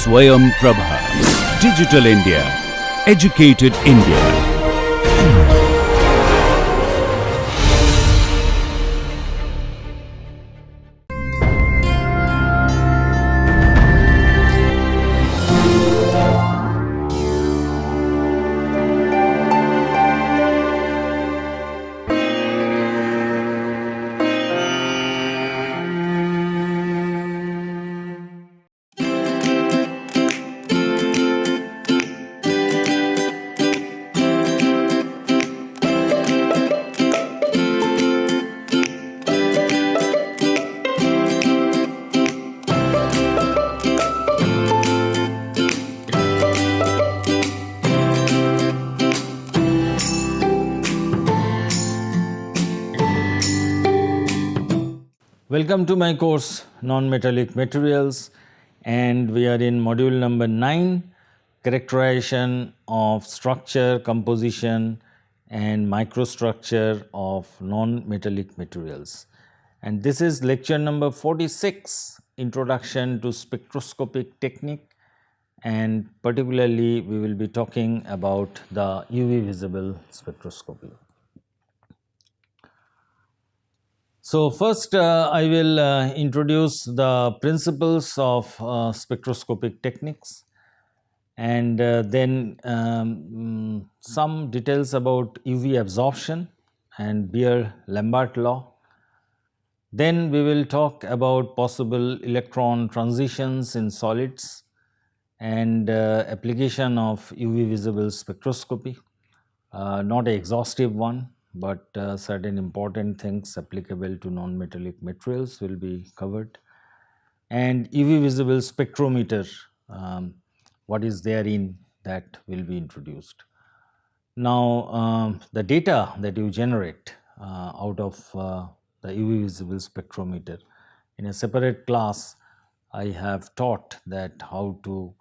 Swayam Prabha. Digital India. Educated India. Welcome to my course Non-Metallic Materials, and we are in module number 9, characterization of structure, composition and microstructure of non-metallic materials. And this is lecture number 46, Introduction to Spectroscopic Technique, and particularly we will be talking about the UV visible spectroscopy. So, first I will introduce the principles of spectroscopic techniques, and then some details about UV absorption and Beer-Lambert law. Then we will talk about possible electron transitions in solids and application of UV visible spectroscopy, not an exhaustive one, but certain important things applicable to non-metallic materials will be covered, and UV visible spectrometer, what is therein, that will be introduced. Now, the data that you generate out of the UV visible spectrometer, in a separate class I have taught that how to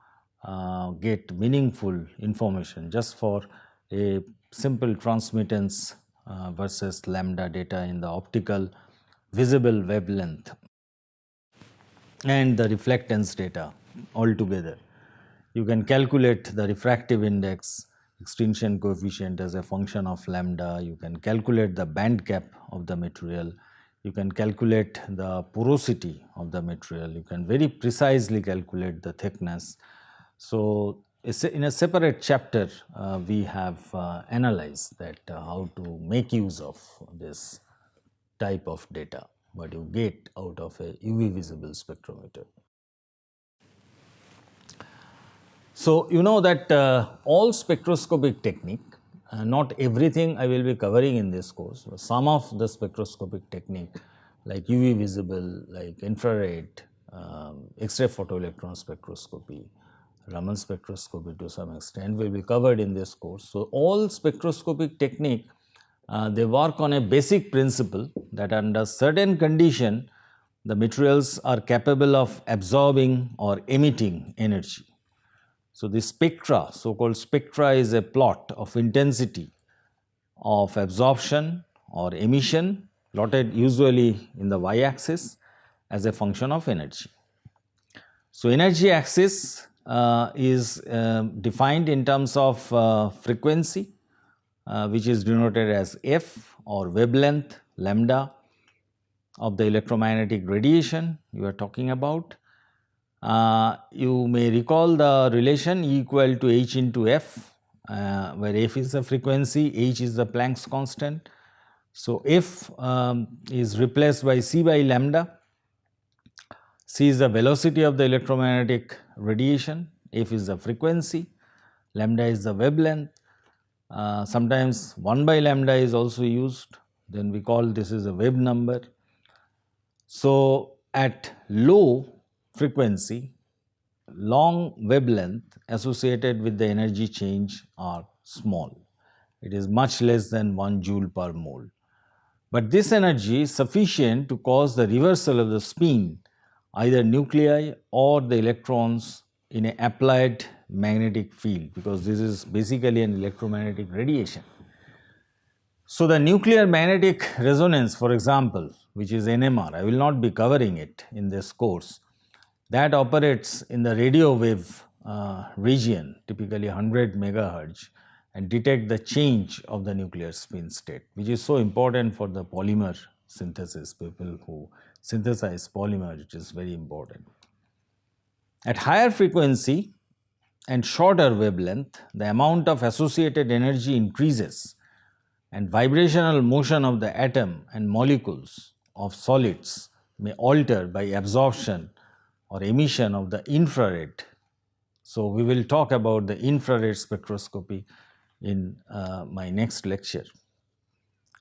get meaningful information just for a simple transmittance versus lambda data in the optical visible wavelength and the reflectance data altogether. You can calculate the refractive index, extinction coefficient as a function of lambda. You can calculate the band gap of the material. You can calculate the porosity of the material. You can very precisely calculate the thickness. So, in a separate chapter, we have analyzed that how to make use of this type of data, what you get out of a UV visible spectrometer. So, you know that all spectroscopic technique, not everything I will be covering in this course, but some of the spectroscopic technique like UV visible, like infrared, X-ray photoelectron spectroscopy, Raman spectroscopy to some extent will be covered in this course. So, all spectroscopic technique they work on a basic principle that under certain condition the materials are capable of absorbing or emitting energy. So, the spectra, so called spectra, is a plot of intensity of absorption or emission plotted usually in the y axis as a function of energy. So, energy axis is defined in terms of frequency, which is denoted as f, or wavelength lambda of the electromagnetic radiation you are talking about. You may recall the relation E equal to h into f, where f is the frequency, h is the Planck's constant. So, f is replaced by c by lambda. C is the velocity of the electromagnetic radiation, f is the frequency, lambda is the wavelength. Sometimes 1 by lambda is also used, then we call this is a wave number. So, at low frequency, long wavelength associated with the energy change are small. It is much less than 1 joule per mole. But this energy is sufficient to cause the reversal of the spin, either nuclei or the electrons in an applied magnetic field, because this is basically an electromagnetic radiation. So, the nuclear magnetic resonance, for example, which is NMR, I will not be covering it in this course. that operates in the radio wave region, typically 100 megahertz, and detect the change of the nuclear spin state, which is so important for the polymer synthesis. People who synthesize polymer, it is very important. At higher frequency and shorter wavelength, the amount of associated energy increases, and vibrational motion of the atom and molecules of solids may alter by absorption or emission of the infrared. So, we will talk about the infrared spectroscopy in my next lecture.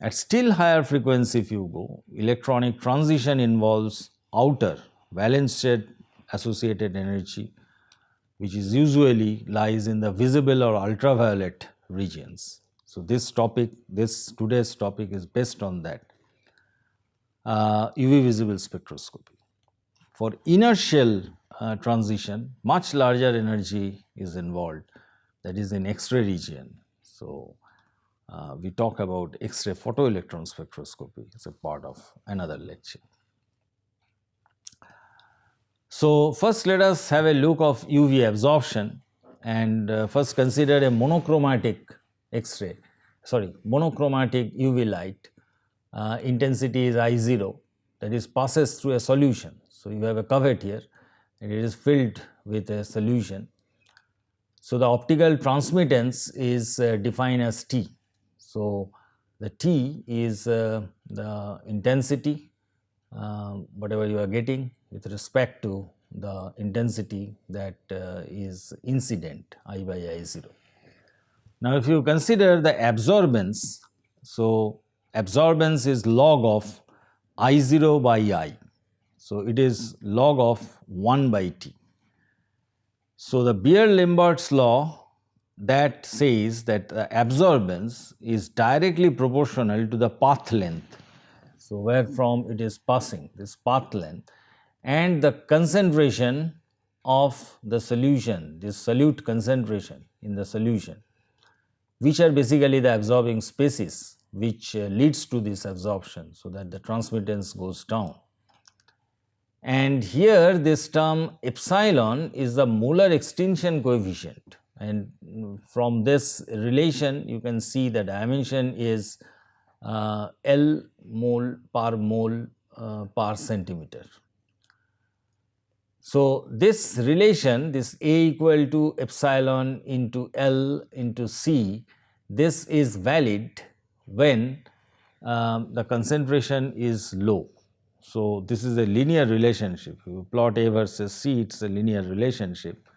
At still higher frequency, if you go, electronic transition involves outer valence state associated energy, which is usually lies in the visible or ultraviolet regions. So, today's topic is based on that. UV visible spectroscopy. For inertial transition, much larger energy is involved, that is in X-ray region. So, we talk about X-ray photoelectron spectroscopy as a part of another lecture. So, first let us have a look of UV absorption, and first consider a monochromatic X-ray, monochromatic UV light. Intensity is I0, that is passes through a solution. So, you have a cuvette here and it is filled with a solution. So, the optical transmittance is defined as T. So, the T is the intensity, whatever you are getting with respect to the intensity that is incident, I by I0. Now, if you consider the absorbance, so absorbance is log of I0 by I. So, it is log of 1 by T. So, the Beer-Lambert's law that says that the absorbance is directly proportional to the path length. So, where from it is passing, this path length, and the concentration of the solution, this solute concentration in the solution, which are basically the absorbing species which leads to this absorption, so that the transmittance goes down. And here this term epsilon is the molar extinction coefficient, and from this relation you can see the dimension is L mole per centimeter. So, this relation, this A equal to epsilon into L into C, this is valid when the concentration is low. So, this is a linear relationship. You plot A versus C, it is a linear relationship,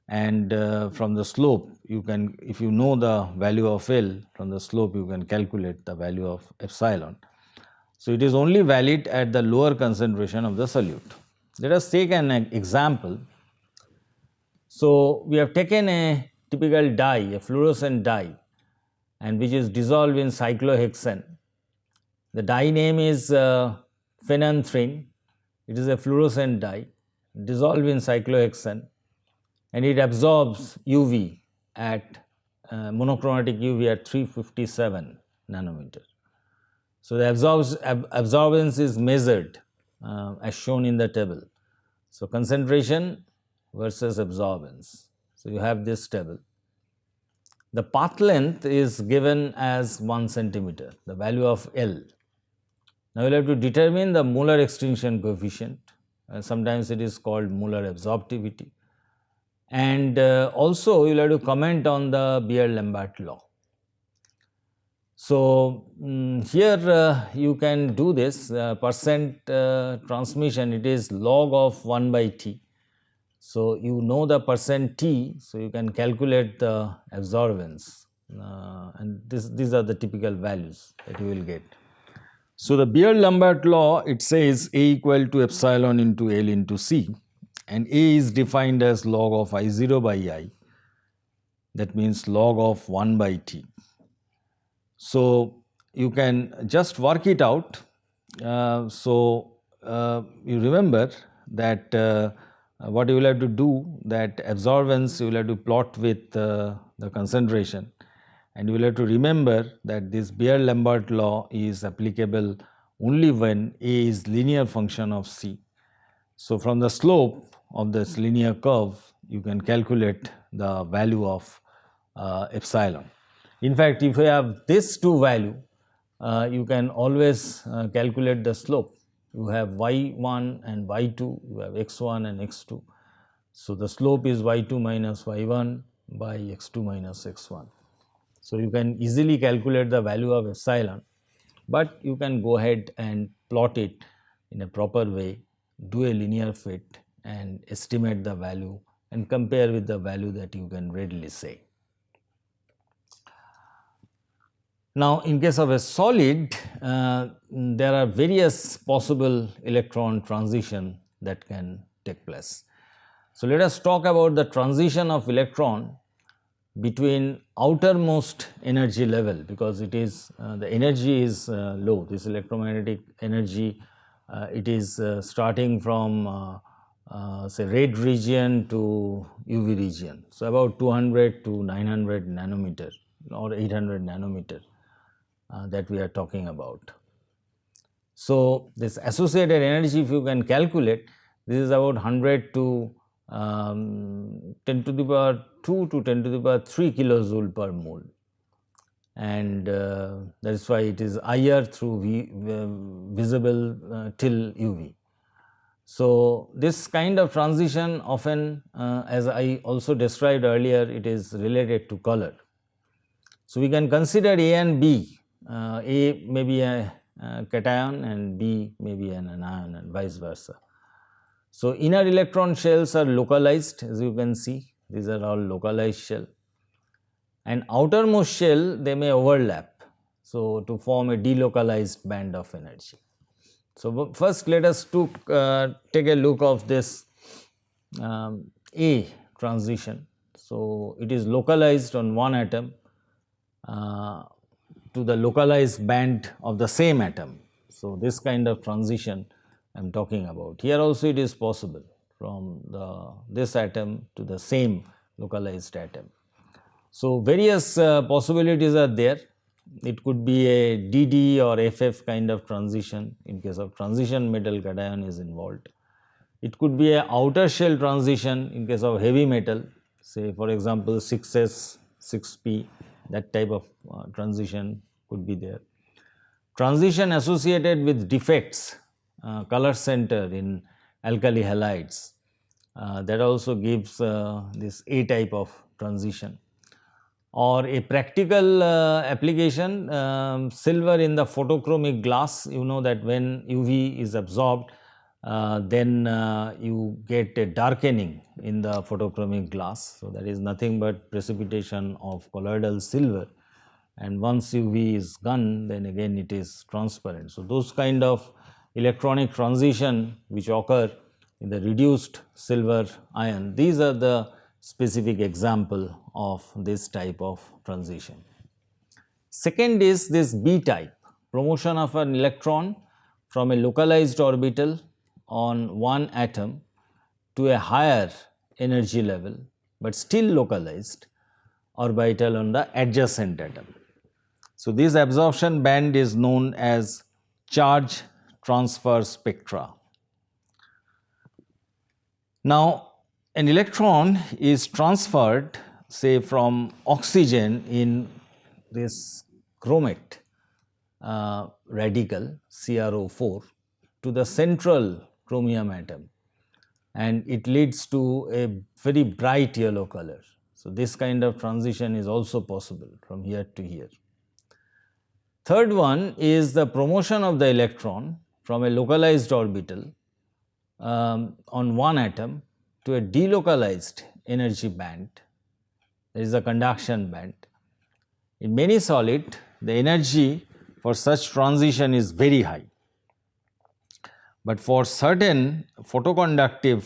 and from the slope you can, if you know the value of L, from the slope you can calculate the value of epsilon. So, it is only valid at the lower concentration of the solute. Let us take an example. So, we have taken a typical dye, a fluorescent dye, and which is dissolved in cyclohexane. The dye name is phenanthrene. It is a fluorescent dye dissolved in cyclohexane, and it absorbs UV at monochromatic UV at 357 nanometer. So, the absorbance is measured as shown in the table. So, concentration versus absorbance. So, you have this table. The path length is given as 1 centimeter, the value of L. Now, you will have to determine the molar extinction coefficient, sometimes it is called molar absorptivity, and also you will have to comment on the Beer-Lambert law. So, here you can do this percent transmission, it is log of 1 by T. So, you know the percent T, so you can calculate the absorbance, and these are the typical values that you will get. So, the Beer-Lambert law, it says A equal to epsilon into L into C, and A is defined as log of I0 by I, that means log of 1 by T. So, you can just work it out. You remember that what you will have to do, that absorbance you will have to plot with the concentration, and you will have to remember that this Beer-Lambert law is applicable only when A is linear function of C. So, from the slope of this linear curve, you can calculate the value of epsilon. In fact, if you have this two value, you can always calculate the slope. You have y1 and y2, you have x1 and x2. So, the slope is y2 minus y1 by x2 minus x1. So, you can easily calculate the value of epsilon, but you can go ahead and plot it in a proper way, do a linear fit and estimate the value and compare with the value that you can readily say. Now, in case of a solid, there are various possible electron transition that can take place. So, let us talk about the transition of electron between outermost energy level, because it is the energy is low, this electromagnetic energy, it is starting from say red region to UV region. So, about 200 to 900 nanometer or 800 nanometer that we are talking about. So, this associated energy, if you can calculate, this is about 100 to 10 to the power 2 to 10 to the power 3 kilojoule per mole, and that is why it is IR through visible till UV. So, this kind of transition often, as I also described earlier, it is related to color. So, we can consider A and B, A may be a cation and B may be an anion and vice versa. So, inner electron shells are localized, as you can see, these are all localized shell, and outermost shell they may overlap. So, to form a delocalized band of energy. So, first let us take a look of this A transition. So, it is localized on one atom to the localized band of the same atom. So, this kind of transition I am talking about. Here also it is possible from this atom to the same localized atom. So, various possibilities are there. It could be a DD or FF kind of transition in case of transition metal cation is involved. It could be a outer shell transition in case of heavy metal, say for example 6S, 6P, that type of transition could be there. Transition associated with defects, color center in alkali halides, that also gives this A type of transition. Or a practical application, silver in the photochromic glass, you know that when UV is absorbed, then you get a darkening in the photochromic glass. So, that is nothing but precipitation of colloidal silver, and once UV is gone, then again it is transparent. So, those kind of electronic transition which occur in the reduced silver ion, these are the specific example of this type of transition. Second is this B type, promotion of an electron from a localized orbital on one atom to a higher energy level, but still localized orbital on the adjacent atom. So, this absorption band is known as charge transfer spectra. Now, an electron is transferred say from oxygen in this chromate radical CrO4 to the central chromium atom, and it leads to a very bright yellow color. So, this kind of transition is also possible from here to here. Third one is the promotion of the electron from a localized orbital on one atom to a delocalized energy band, there is a conduction band. In many solid, the energy for such transition is very high, but for certain photoconductive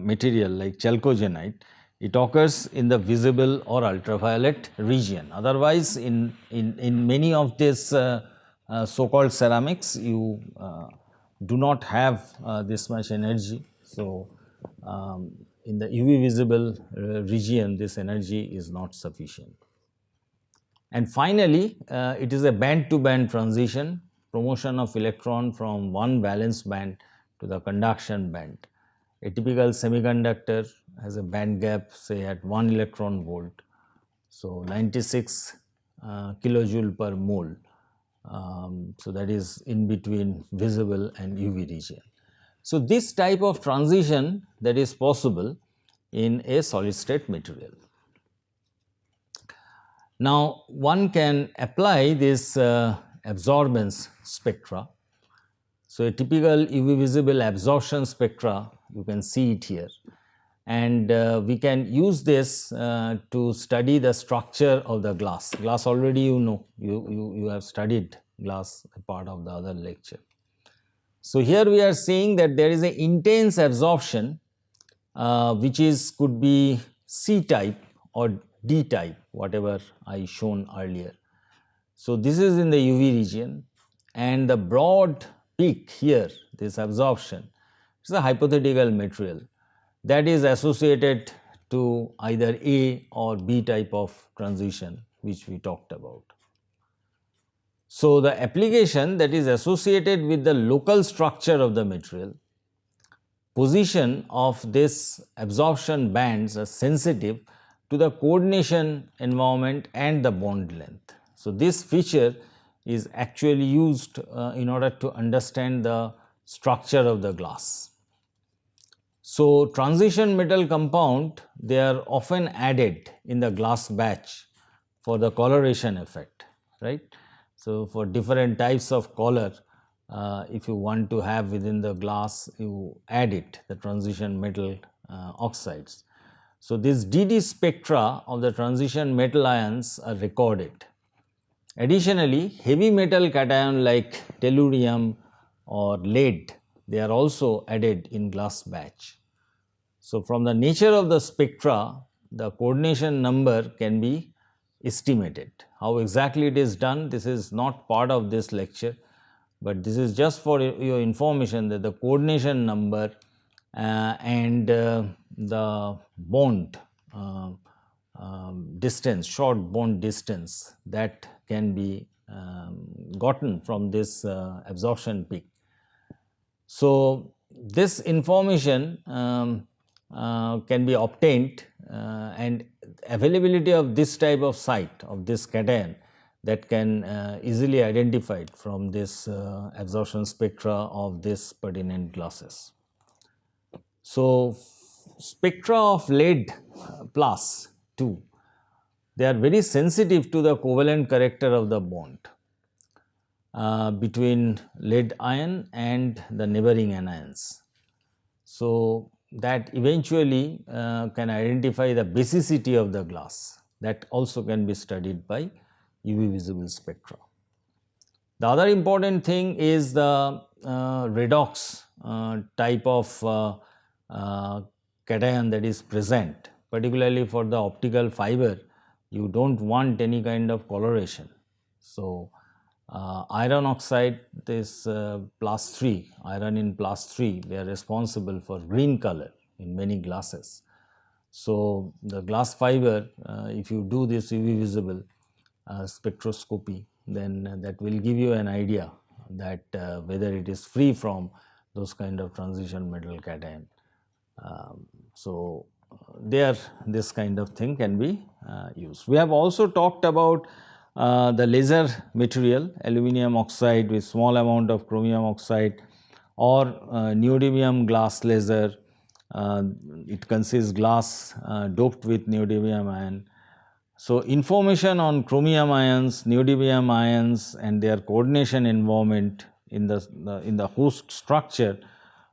material like chalcogenide, it occurs in the visible or ultraviolet region. Otherwise, in many of these so-called ceramics, you do not have this much energy. So, in the UV visible region, this energy is not sufficient. And finally, it is a band to band transition, promotion of electron from one valence band to the conduction band. A typical semiconductor has a band gap say at 1 electron volt. So, 96 kilojoule per mole. So, that is in between visible and UV region. So, this type of transition that is possible in a solid state material. Now, one can apply this absorbance spectra. So, a typical UV visible absorption spectra, you can see it here, and we can use this to study the structure of the glass. Glass already you know, you have studied glass, a part of the other lecture. So, here we are seeing that there is an intense absorption which could be C type or D type, whatever I shown earlier. So, this is in the UV region, and the broad peak here, this absorption, is a hypothetical material that is associated to either A or B type of transition which we talked about. So, the application that is associated with the local structure of the material, position of this absorption bands are sensitive to the coordination environment and the bond length. So, this feature is actually used in order to understand the structure of the glass. So, transition metal compound, they are often added in the glass batch for the coloration effect, right. So, for different types of color, if you want to have within the glass, you add it, the transition metal oxides. So, this DD spectra of the transition metal ions are recorded. Additionally, heavy metal cation like tellurium or lead, they are also added in glass batch. So, from the nature of the spectra, the coordination number can be estimated. How exactly it is done, this is not part of this lecture, but this is just for your information that the coordination number and the bond distance, short bond distance, that can be gotten from this absorption peak. So, this information can be obtained and availability of this type of site of this cation, that can easily identified from this absorption spectra of this pertinent glasses. So, spectra of lead plus 2, they are very sensitive to the covalent character of the bond between lead ion and the neighboring anions. So, that eventually can identify the basicity of the glass, that also can be studied by UV visible spectra. The other important thing is the redox type of cation that is present, particularly for the optical fiber, you do not want any kind of coloration. So, iron oxide, this +3, iron in +3, they are responsible for green color in many glasses. So, the glass fiber, if you do this UV visible spectroscopy, then that will give you an idea that whether it is free from those kind of transition metal cation. So, there this kind of thing can be used. We have also talked about the laser material, aluminum oxide with small amount of chromium oxide, or neodymium glass laser. It consists glass doped with neodymium ion. So, information on chromium ions, neodymium ions and their coordination environment in the host structure,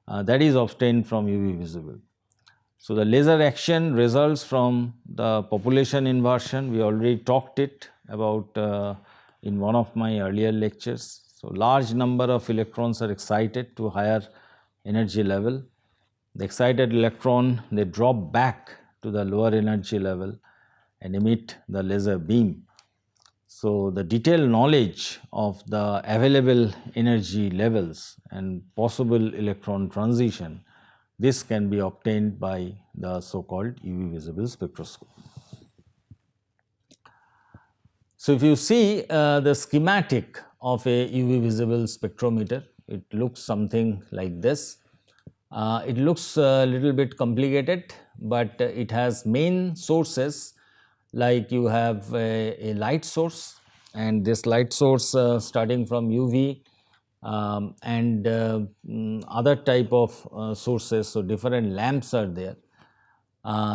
that is obtained from UV visible. So, the laser action results from the population inversion. We already talked it about in one of my earlier lectures. So, large number of electrons are excited to higher energy level. The excited electron, they drop back to the lower energy level and emit the laser beam. So, the detailed knowledge of the available energy levels and possible electron transition, this can be obtained by the so called UV visible spectroscopy. So, if you see the schematic of a UV visible spectrometer, it looks something like this. It looks a little bit complicated, but it has main sources like you have a light source, and this light source starting from UV and other type of sources, so different lamps are there.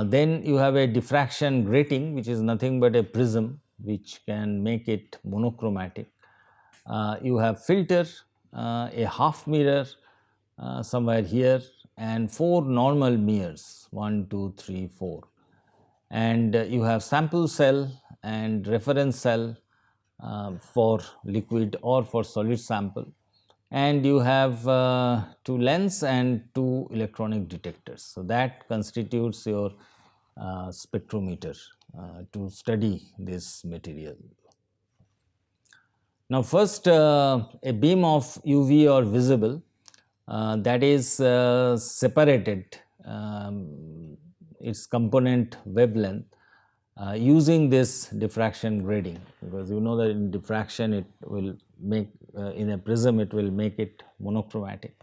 Then you have a diffraction grating, which is nothing but a prism which can make it monochromatic. You have filter, a half mirror somewhere here, and 4 normal mirrors, 1, 2, 3, 4. And you have sample cell and reference cell for liquid or for solid sample. And you have 2 lens and 2 electronic detectors. So, that constitutes your spectrometer to study this material. Now, first a beam of UV or visible that is separated its component wavelength using this diffraction grading, because you know that in diffraction it will make in a prism it will make it monochromatic.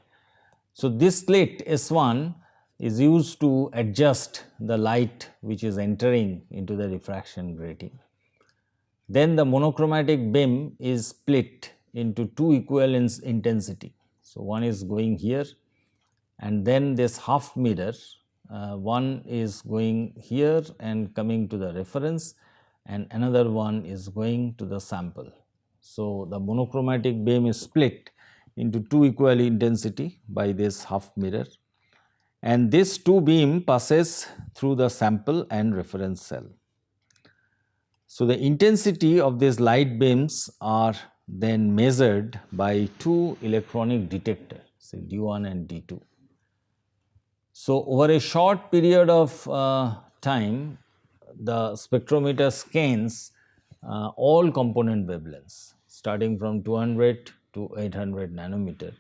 So, this slit S1 is used to adjust the light which is entering into the diffraction grating. Then the monochromatic beam is split into 2 equal intensity. So, one is going here, and then this half mirror, one is going here and coming to the reference, and another one is going to the sample. So, the monochromatic beam is split into 2 equal intensity by this half mirror, and this 2 beam passes through the sample and reference cell. So, the intensity of these light beams are then measured by 2 electronic detectors, say D1 and D2. So, over a short period of time, the spectrometer scans all component wavelengths starting from 200 to 800 nanometer,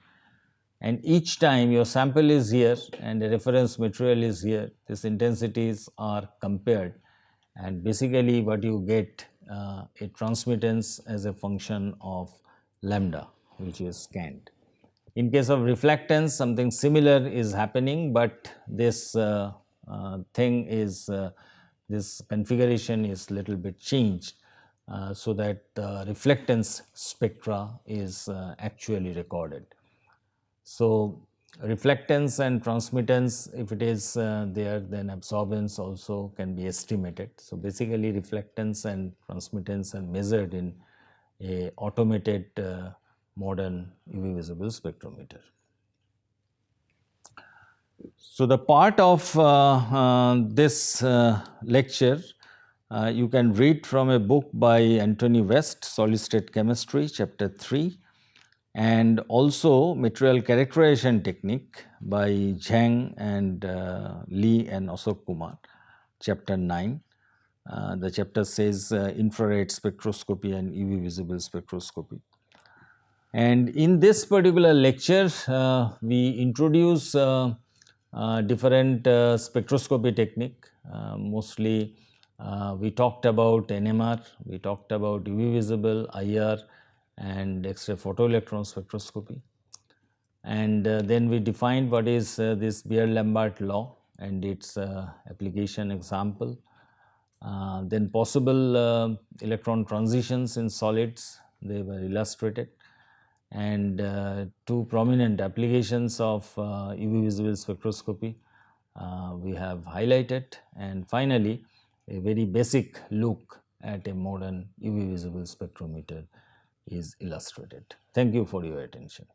and each time your sample is here and the reference material is here, these intensities are compared, and basically what you get a transmittance as a function of lambda which is scanned. In case of reflectance, something similar is happening, but this thing is this configuration is little bit changed so that the reflectance spectra is actually recorded. So, reflectance and transmittance, if it is there, then absorbance also can be estimated. So, basically reflectance and transmittance are measured in a automated modern UV visible spectrometer. So, the part of this lecture you can read from a book by Anthony West, Solid State Chemistry, chapter 3, and also material characterization technique by Zhang and Lee and Ashok Kumar, chapter 9. The chapter says infrared spectroscopy and UV visible spectroscopy. And in this particular lecture, we introduce different spectroscopy technique. Mostly we talked about NMR, we talked about UV visible, IR, and X-ray photoelectron spectroscopy. And then we defined what is this Beer-Lambert law and its application example. Then possible electron transitions in solids, they were illustrated, and 2 prominent applications of UV visible spectroscopy we have highlighted, and finally a very basic look at a modern UV visible spectrometer is illustrated. Thank you for your attention.